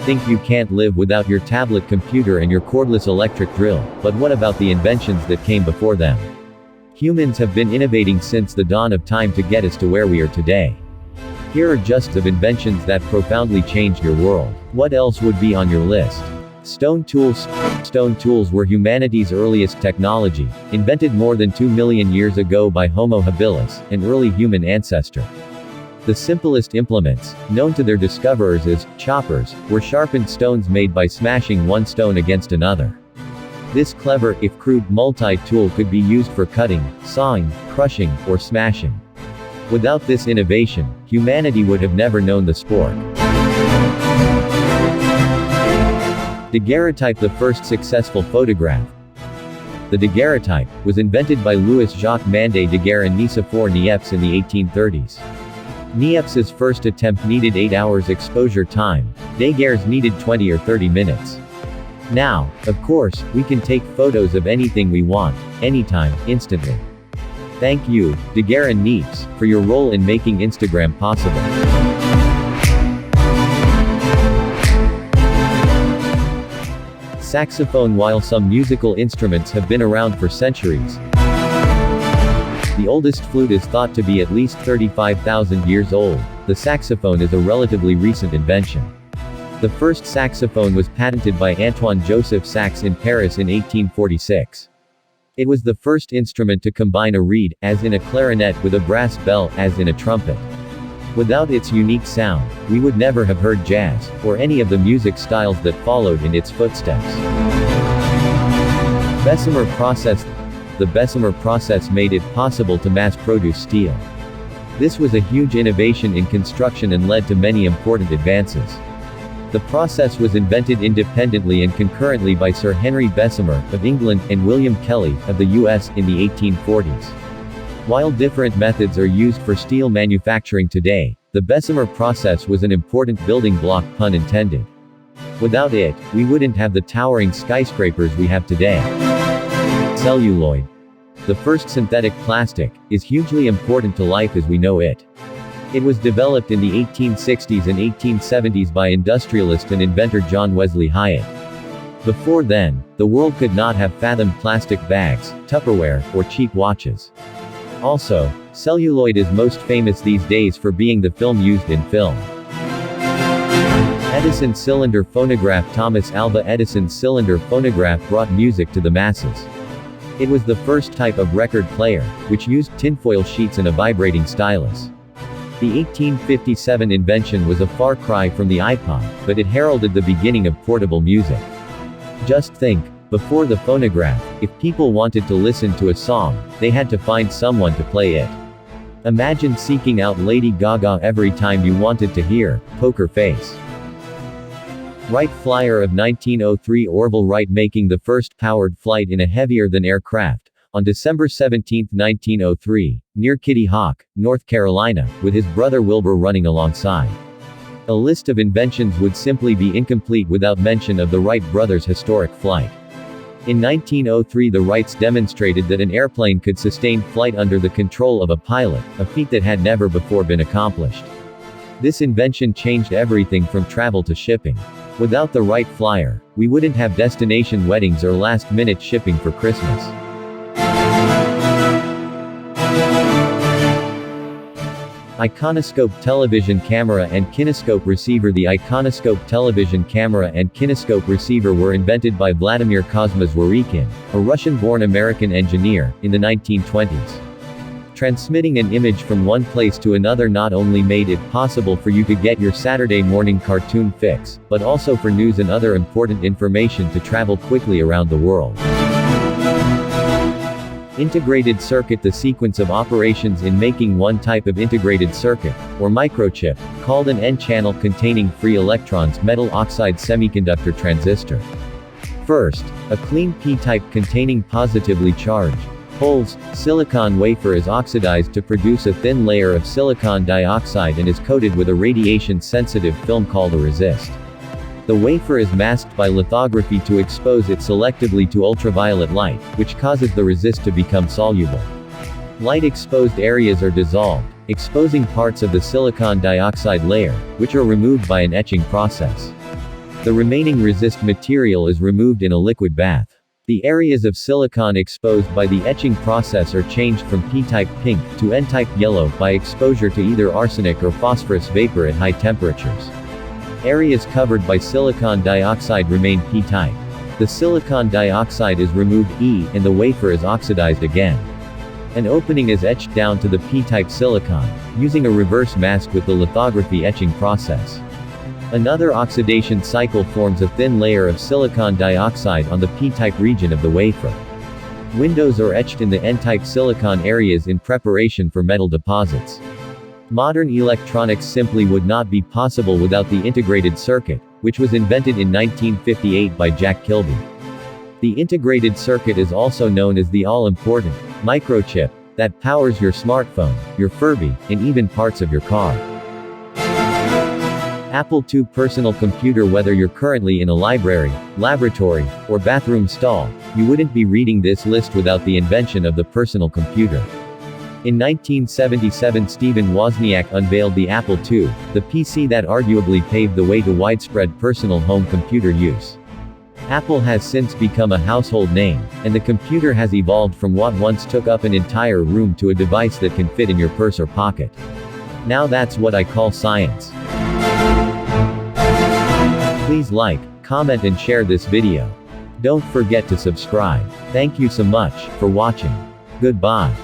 think you can't live without your tablet computer and your cordless electric drill, but what about the inventions that came before them? Humans have been innovating since the dawn of time to get us to where we are today. Here are just of inventions that profoundly changed your world. What else would be on your list? Stone tools. Stone tools were humanity's earliest technology, invented more than 2 million years ago by Homo habilis, an early human ancestor. The simplest implements, known to their discoverers as choppers, were sharpened stones made by smashing one stone against another. This clever, if crude, multi-tool could be used for cutting, sawing, crushing, or smashing. Without this innovation, humanity would have never known the spork. Daguerreotype, the first successful photograph. The daguerreotype was invented by Louis-Jacques Mandé Daguerre and Nicéphore Niepce in the 1830s. Niepce's first attempt needed 8 hours exposure time, Daguerre's needed 20 or 30 minutes. Now, of course, we can take photos of anything we want, anytime, instantly. Thank you, Daguerre and Niepce, for your role in making Instagram possible. Saxophone. While some musical instruments have been around for centuries, the oldest flute is thought to be at least 35,000 years old. The saxophone is a relatively recent invention. The first saxophone was patented by Antoine-Joseph Sax in Paris in 1846. It was the first instrument to combine a reed, as in a clarinet, with a brass bell, as in a trumpet. Without its unique sound, we would never have heard jazz, or any of the music styles that followed in its footsteps. Bessemer process. The Bessemer process made it possible to mass-produce steel. This was a huge innovation in construction and led to many important advances. The process was invented independently and concurrently by Sir Henry Bessemer, of England, and William Kelly, of the US, in the 1840s. While different methods are used for steel manufacturing today, the Bessemer process was an important building block, pun intended. Without it, we wouldn't have the towering skyscrapers we have today. Celluloid. The first synthetic plastic, is hugely important to life as we know it. It was developed in the 1860s and 1870s by industrialist and inventor John Wesley Hyatt. Before then, the world could not have fathomed plastic bags, Tupperware, or cheap watches. Also, celluloid is most famous these days for being the film used in film. Edison cylinder phonograph. Thomas Alva Edison's cylinder phonograph brought music to the masses. It was the first type of record player, which used tinfoil sheets and a vibrating stylus. The 1857 invention was a far cry from the iPod, but it heralded the beginning of portable music. Just think, before the phonograph, if people wanted to listen to a song, they had to find someone to play it. Imagine seeking out Lady Gaga every time you wanted to hear Poker Face. Wright Flyer of 1903. Orville Wright making the first powered flight in a heavier-than-air craft, on December 17, 1903, near Kitty Hawk, North Carolina, with his brother Wilbur running alongside. A list of inventions would simply be incomplete without mention of the Wright brothers' historic flight. In 1903, the Wrights demonstrated that an airplane could sustain flight under the control of a pilot, a feat that had never before been accomplished. This invention changed everything from travel to shipping. Without the Wright Flyer, we wouldn't have destination weddings or last-minute shipping for Christmas. Iconoscope television camera and kinescope receiver. The iconoscope television camera and kinescope receiver were invented by Vladimir Kozma-Zworykin, a Russian-born American engineer, in the 1920s. Transmitting an image from one place to another not only made it possible for you to get your Saturday morning cartoon fix, but also for news and other important information to travel quickly around the world. Integrated circuit. The sequence of operations in making one type of integrated circuit, or microchip, called an N-channel containing free electrons metal oxide semiconductor transistor. First, a clean P-type containing positively charged holes, silicon wafer is oxidized to produce a thin layer of silicon dioxide and is coated with a radiation-sensitive film called a resist. The wafer is masked by lithography to expose it selectively to ultraviolet light, which causes the resist to become soluble. Light-exposed areas are dissolved, exposing parts of the silicon dioxide layer, which are removed by an etching process. The remaining resist material is removed in a liquid bath. The areas of silicon exposed by the etching process are changed from P-type pink to N-type yellow by exposure to either arsenic or phosphorus vapor at high temperatures. Areas covered by silicon dioxide remain P-type. The silicon dioxide is removed and the wafer is oxidized again. An opening is etched down to the P-type silicon, using a reverse mask with the lithography etching process. Another oxidation cycle forms a thin layer of silicon dioxide on the P-type region of the wafer. Windows are etched in the N-type silicon areas in preparation for metal deposits. Modern electronics simply would not be possible without the integrated circuit, which was invented in 1958 by Jack Kilby. The integrated circuit is also known as the all-important microchip that powers your smartphone, your Furby, and even parts of your car. Apple II personal computer. Whether you're currently in a library, laboratory, or bathroom stall, you wouldn't be reading this list without the invention of the personal computer. In 1977, Stephen Wozniak unveiled the Apple II, the PC that arguably paved the way to widespread personal home computer use. Apple has since become a household name, and the computer has evolved from what once took up an entire room to a device that can fit in your purse or pocket. Now that's what I call science. Please like, comment and share this video. Don't forget to subscribe. Thank you so much for watching. Goodbye.